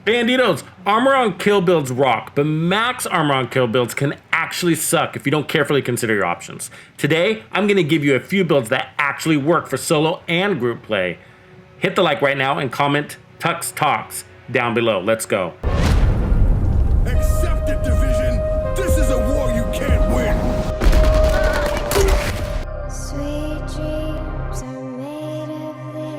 Banditos, armor on kill builds rock, but max armor on kill builds can actually suck if you don't carefully consider your options. Today, I'm going to give you a few builds that actually work for solo and group play. Hit the like right now and comment Tux Talks down below. Let's go. Accept it, Division. This is a war you can't win. Sweet dreams are made of this.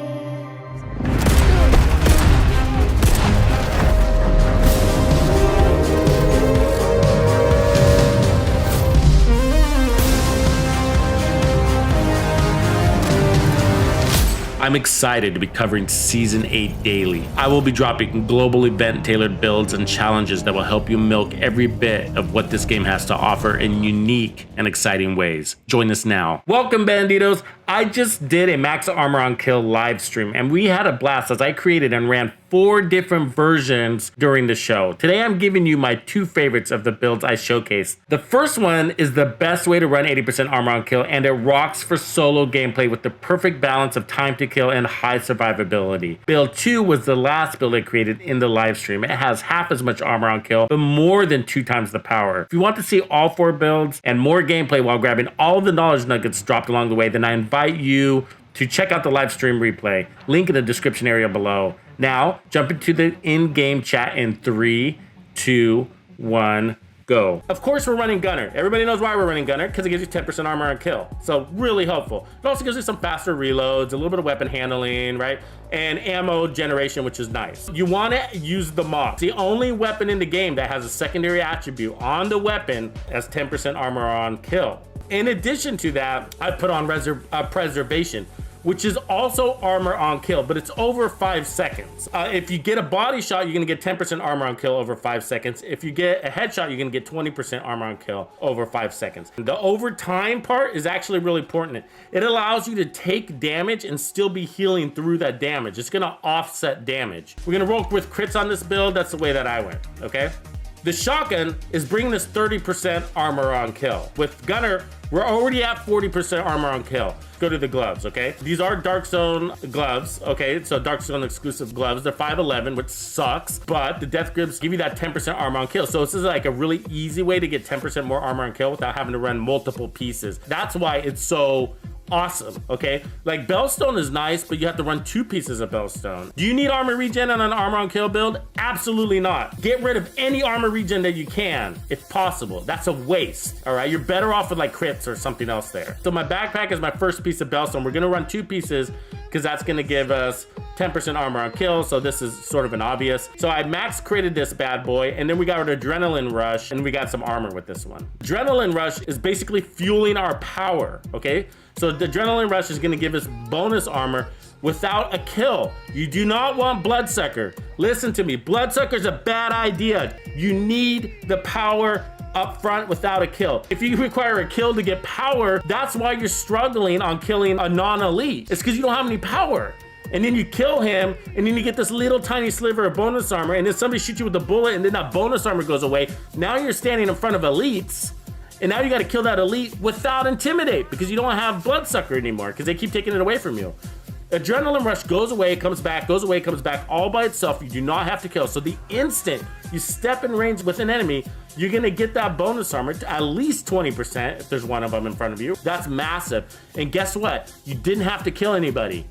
I'm excited to be covering Season 8 daily. I will be dropping global event-tailored builds and challenges that will help you milk every bit of what this game has to offer in unique and exciting ways. Join us now. Welcome, Banditos. I just did a Max Armor on Kill live stream, and we had a blast as I created and ran 4 different versions during the show. Today, I'm giving you my 2 favorites of the builds I showcased. The first one is the best way to run 80% armor on kill, and it rocks for solo gameplay with the perfect balance of time to kill and high survivability. Build 2 was the last build I created in the live stream. It has half as much armor on kill, but more than 2 times the power. If you want to see all 4 builds and more gameplay while grabbing all the knowledge nuggets dropped along the way, then I invite you to check out the live stream replay. Link in the description area below. Now, jump into the in-game chat in 3, 2, 1, go. Of course, we're running Gunner. Everybody knows why we're running Gunner, because it gives you 10% armor on kill. So really helpful. It also gives you some faster reloads, a little bit of weapon handling, right? And ammo generation, which is nice. You want to use the Mox. The only weapon in the game that has a secondary attribute on the weapon has 10% armor on kill. In addition to that, I put on preservation, which is also armor on kill, but it's over 5 seconds. If you get a body shot, you're gonna get 10% armor on kill over 5 seconds. If you get a headshot, you're gonna get 20% armor on kill over 5 seconds. The overtime part is actually really important. It allows you to take damage and still be healing through that damage. It's gonna offset damage. We're gonna roll with crits on this build. That's the way that I went, okay? The shotgun is bringing us 30% armor on kill. With Gunner, we're already at 40% armor on kill. Go to the gloves, okay? These are Dark Zone gloves, okay? So Dark Zone exclusive gloves. They're 511, which sucks, but the death grips give you that 10% armor on kill. So this is like a really easy way to get 10% more armor on kill without having to run multiple pieces. That's why it's so awesome, okay? Like Bellstone is nice, but you have to run 2 pieces of Bellstone. Do you need armor regen on an armor on kill build? Absolutely not. Get rid of any armor regen that you can, if possible. That's a waste, all right? You're better off with like crits or something else there. So my backpack is my first piece of Bellstone. We're gonna run 2 pieces because that's gonna give us 10% armor on kill, so this is sort of an obvious. So I max created this bad boy, and then we got an Adrenaline Rush, and we got some armor with this one. Adrenaline Rush is basically fueling our power, okay? So the Adrenaline Rush is gonna give us bonus armor without a kill. You do not want Bloodsucker. Listen to me, Bloodsucker's a bad idea. You need the power up front without a kill. If you require a kill to get power, that's why you're struggling on killing a non-elite. It's because you don't have any power. And then you kill him, and then you get this little tiny sliver of bonus armor, and then somebody shoots you with a bullet, and then that bonus armor goes away. Now you're standing in front of elites, and now you gotta kill that elite without Intimidate, because you don't have Bloodsucker anymore, because they keep taking it away from you. Adrenaline Rush goes away, comes back, goes away, comes back, all by itself. You do not have to kill. So the instant you step in range with an enemy, you're gonna get that bonus armor to at least 20% if there's one of them in front of you. That's massive. And guess what? You didn't have to kill anybody.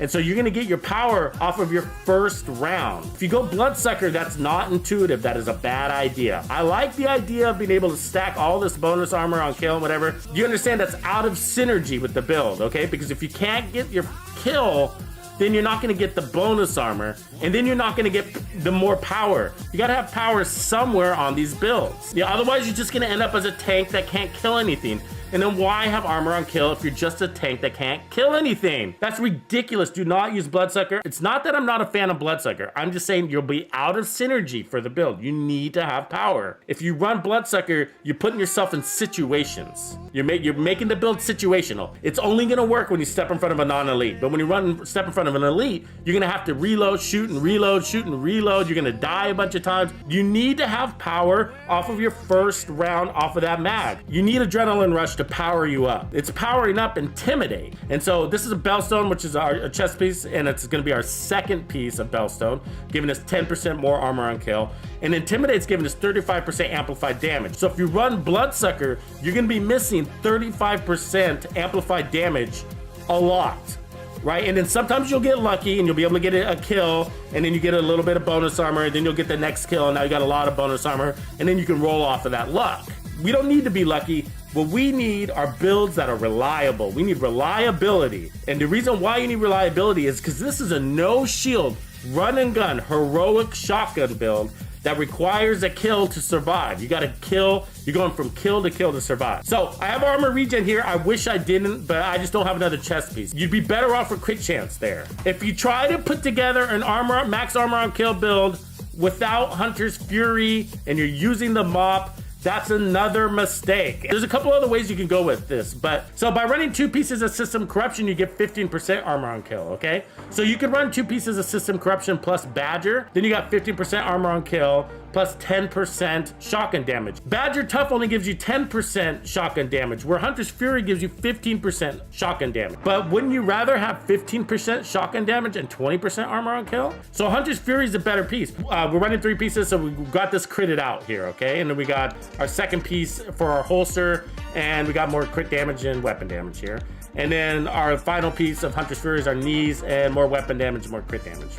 And so you're gonna get your power off of your first round. If you go Bloodsucker, that's not intuitive. That is a bad idea. I like the idea of being able to stack all this bonus armor on kill and whatever. You understand that's out of synergy with the build, okay? Because if you can't get your kill, then you're not gonna get the bonus armor, and then you're not gonna get the more power. You gotta have power somewhere on these builds. Yeah, otherwise you're just gonna end up as a tank that can't kill anything. And then why have armor on kill if you're just a tank that can't kill anything? That's ridiculous. Do not use Bloodsucker. It's not that I'm not a fan of Bloodsucker. I'm just saying you'll be out of synergy for the build. You need to have power. If you run Bloodsucker, you're putting yourself in situations. You're making the build situational. It's only gonna work when you step in front of a non-elite. But when you step in front of an elite, you're gonna have to reload, shoot and reload, shoot and reload. You're gonna die a bunch of times. You need to have power off of your first round off of that mag. You need Adrenaline Rush to to power you up. It's powering up Intimidate. And so this is a Bellstone, which is our chest piece, and it's gonna be our second piece of Bellstone, giving us 10% more armor on kill. And Intimidate's giving us 35% amplified damage. So if you run Bloodsucker, you're gonna be missing 35% amplified damage a lot. Right, and then sometimes you'll get lucky and you'll be able to get a kill, and then you get a little bit of bonus armor, and then you'll get the next kill, and now you got a lot of bonus armor, and then you can roll off of that luck. We don't need to be lucky. What we need are builds that are reliable. We need reliability, and the reason why you need reliability is because this is a no shield, run and gun, heroic shotgun build that requires a kill to survive. You gotta kill, you're going from kill to survive. So I have armor regen here. I wish I didn't, but I just don't have another chest piece. You'd be better off with crit chance there. If you try to put together an max armor on kill build without Hunter's Fury and you're using the mop, that's another mistake. There's a couple other ways you can go with this, but so by running 2 pieces of System Corruption, you get 15% armor on kill, okay? So you could run 2 pieces of System Corruption plus Badger, then you got 15% armor on kill, plus 10% shotgun damage. Badger Tough only gives you 10% shotgun damage, where Hunter's Fury gives you 15% shotgun damage. But wouldn't you rather have 15% shotgun damage and 20% armor on kill? So Hunter's Fury is a better piece. We're running 3 pieces, so we got this critted out here, okay? And then we got our second piece for our holster, and we got more crit damage and weapon damage here. And then our final piece of Hunter's Fury is our knees, and more weapon damage and more crit damage.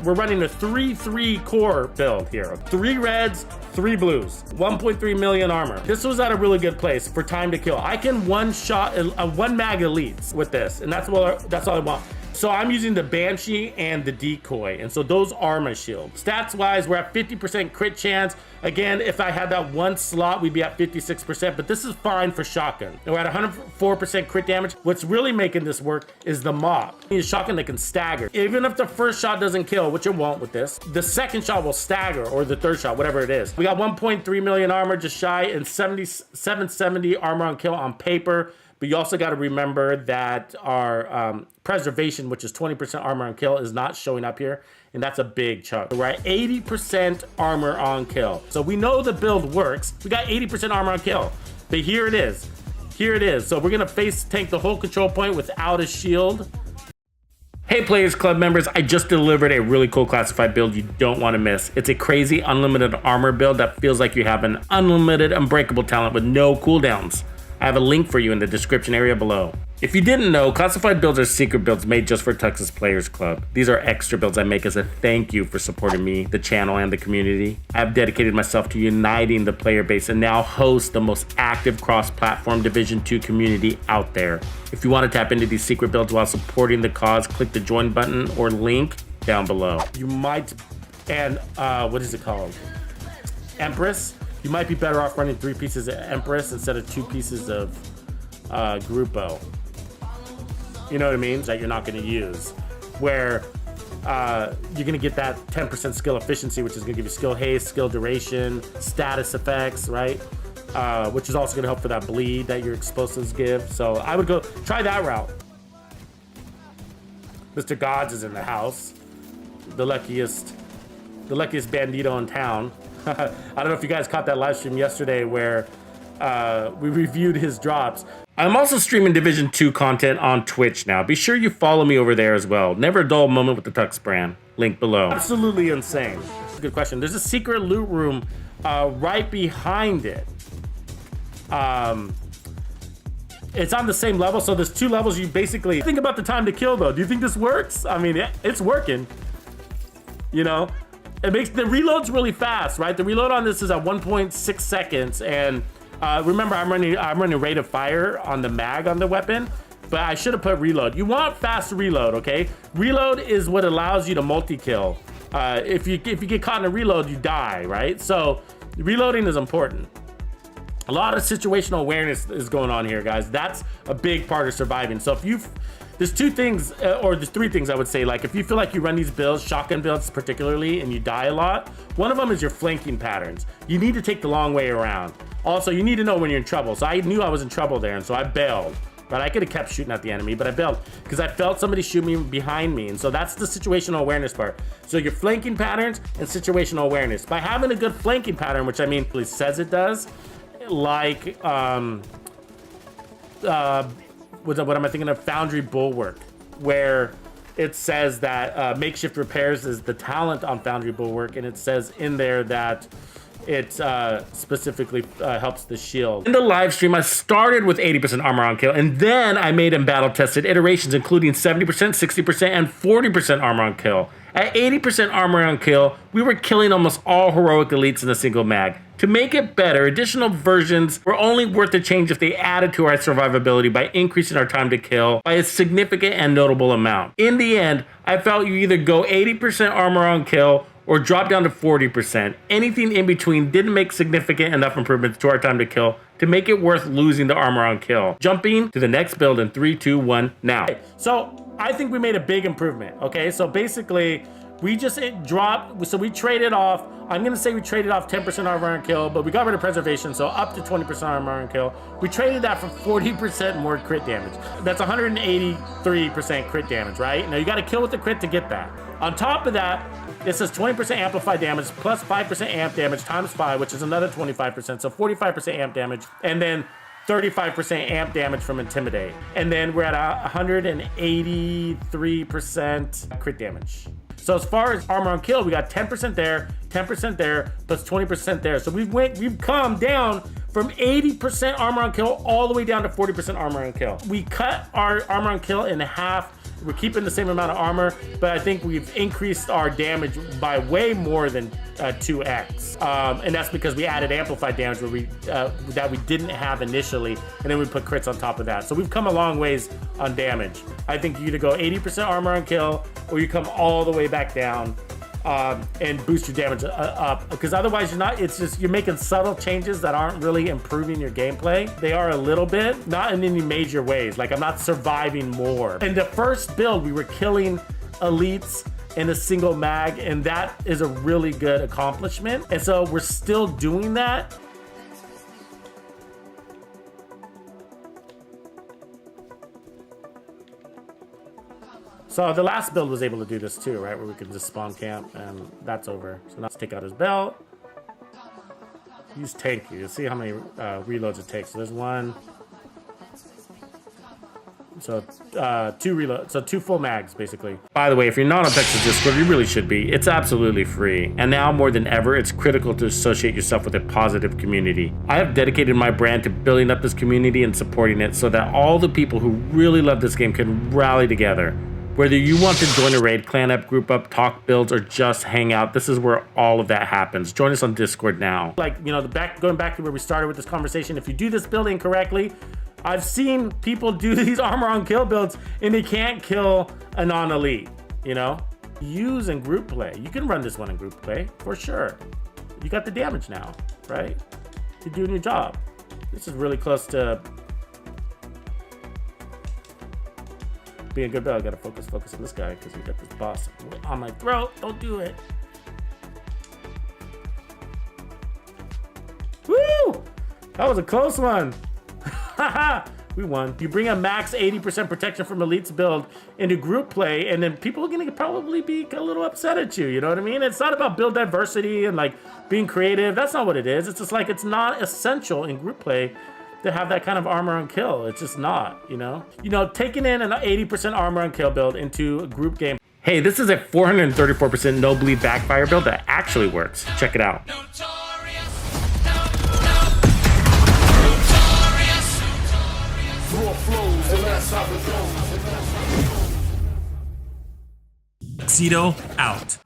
We're running a 3-3 core build here. 3 reds, 3 blues, 1.3 million armor. This was at a really good place for time to kill. I can one mag elites with this, and that's all I want. So I'm using the Banshee and the Decoy, and so those are my shield. Stats wise, we're at 50% crit chance. Again, if I had that one slot, we'd be at 56%, but this is fine for shotgun. And we're at 104% crit damage. What's really making this work is the mop. It's a shotgun that can stagger. Even if the first shot doesn't kill, which it won't with this, the second shot will stagger, or the third shot, whatever it is. We got 1.3 million armor, just shy, and 770 armor on kill on paper. But you also got to remember that our preservation, which is 20% armor on kill, is not showing up here. And that's a big chunk. We're at 80% armor on kill. So we know the build works. We got 80% armor on kill. But here it is. Here it is. So we're going to face tank the whole control point without a shield. Hey Players Club members, I just delivered a really cool classified build you don't want to miss. It's a crazy unlimited armor build that feels like you have an unlimited unbreakable talent with no cooldowns. I have a link for you in the description area below. If you didn't know, classified builds are secret builds made just for Tux's Players Club. These are extra builds I make as a thank you for supporting me, the channel, and the community. I've dedicated myself to uniting the player base and now host the most active cross-platform Division 2 community out there. If you want to tap into these secret builds while supporting the cause, click the join button or link down below. You might, and what is it called? Empress. You might be better off running 3 pieces of Empress instead of 2 pieces of Grupo. You know what I mean? That you're not going to use. Where you're going to get that 10% skill efficiency, which is going to give you skill haste, skill duration, status effects, right? Which is also going to help for that bleed that your explosives give. So I would go try that route. Mr. Gods is in the house. The luckiest bandito in town. I don't know if you guys caught that live stream yesterday where we reviewed his drops. I'm also streaming Division 2 content on Twitch now. Be sure you follow me over there as well. Never a dull moment with the Tux brand. Link below. Absolutely insane. Good question. There's a secret loot room right behind it. It's on the same level, so there's 2 levels. You basically think about the time to kill though. Do you think this works? I mean, it's working. You know? It makes the reloads really fast, right? The reload on this is at 1.6 seconds, and remember, I'm running rate of fire on the mag on the weapon, but I should have put reload. You want fast reload, okay? Reload is what allows you to multi-kill. If you get caught in a reload, you die, right? So reloading is important. A lot of situational awareness is going on here, guys. That's a big part of surviving. So if there's 2 things, or there's 3 things I would say. Like if you feel like you run these builds, shotgun builds particularly, and you die a lot, one of them is your flanking patterns. You need to take the long way around. Also, you need to know when you're in trouble. So I knew I was in trouble there, and so I bailed. Right? I could have kept shooting at the enemy, but I bailed because I felt somebody shoot me behind me. And so that's the situational awareness part. So your flanking patterns and situational awareness. By having a good flanking pattern, which I mean, it says it does, like what am I thinking of? Foundry Bulwark, where it says that makeshift repairs is the talent on Foundry Bulwark, and it says in there that it specifically helps the shield. In the live stream, I started with 80% armor on kill, and then I made in battle-tested iterations, including 70%, 60%, and 40% armor on kill. At 80% armor on kill, we were killing almost all heroic elites in a single mag. To make it better, additional versions were only worth the change if they added to our survivability by increasing our time to kill by a significant and notable amount. In the end, I felt you either go 80% armor on kill or drop down to 40%. Anything in between didn't make significant enough improvements to our time to kill to make it worth losing the armor on kill. Jumping to the next build in 3, 2, 1, now. So I think we made a big improvement, okay? So basically, we just dropped, so we traded off, I'm gonna say we traded off 10% armor on kill, but we got rid of preservation, so up to 20% armor on kill. We traded that for 40% more crit damage. That's 183% crit damage, right? Now you gotta kill with the crit to get that. On top of that, it says 20% amplified damage plus 5% amp damage times 5, which is another 25%, so 45% amp damage, and then 35% amp damage from Intimidate. And then we're at 183% crit damage. So as far as armor on kill, we got 10% there, 10% there, plus 20% there. So we've come down from 80% armor on kill all the way down to 40% armor on kill. We cut our armor on kill in half. We're keeping the same amount of armor, but I think we've increased our damage by way more than 2x. And that's because we added amplified damage where that we didn't have initially, and then we put crits on top of that. So we've come a long ways on damage. I think you either go 80% armor on kill, or you come all the way back down and boost your damage up, because otherwise you're making subtle changes that aren't really improving your gameplay. They are a little bit, not in any major ways. Like, I'm not surviving more. In the first build, we were killing elites in a single mag, and that is a really good accomplishment. And so we're still doing that. So the last build was able to do this too, right? Where we could just spawn camp, and that's over. So now let's take out his belt. Use tank you. See how many reloads it takes. So there's one. So 2 reloads. So 2 full mags, basically. By the way, if you're not on Texas Discord, you really should be. It's absolutely free. And now more than ever, it's critical to associate yourself with a positive community. I have dedicated my brand to building up this community and supporting it so that all the people who really love this game can rally together. Whether you want to join a raid, clan up, group up, talk builds, or just hang out, this is where all of that happens. Join us on Discord now. Like, you know, going back to where we started with this conversation, if you do this building correctly, I've seen people do these armor on kill builds and they can't kill a non-elite, you know? Use in group play. You can run this one in group play, for sure. You got the damage now, right? You're doing your job. This is really close to being a good build. I gotta focus on this guy because we got this boss on my throat. Don't do it. Woo! That was a close one. We won. You bring a max 80% protection from elites build into group play, and then people are gonna probably be a little upset at you. You know what I mean? It's not about build diversity and like being creative. That's not what it is. It's just like it's not essential in group play to have that kind of armor on kill. It's just not, you know? Taking in an 80% armor on kill build into a group game. Hey, this is a 434% no bleed backfire build that actually works. Check it out. Tuxedo out.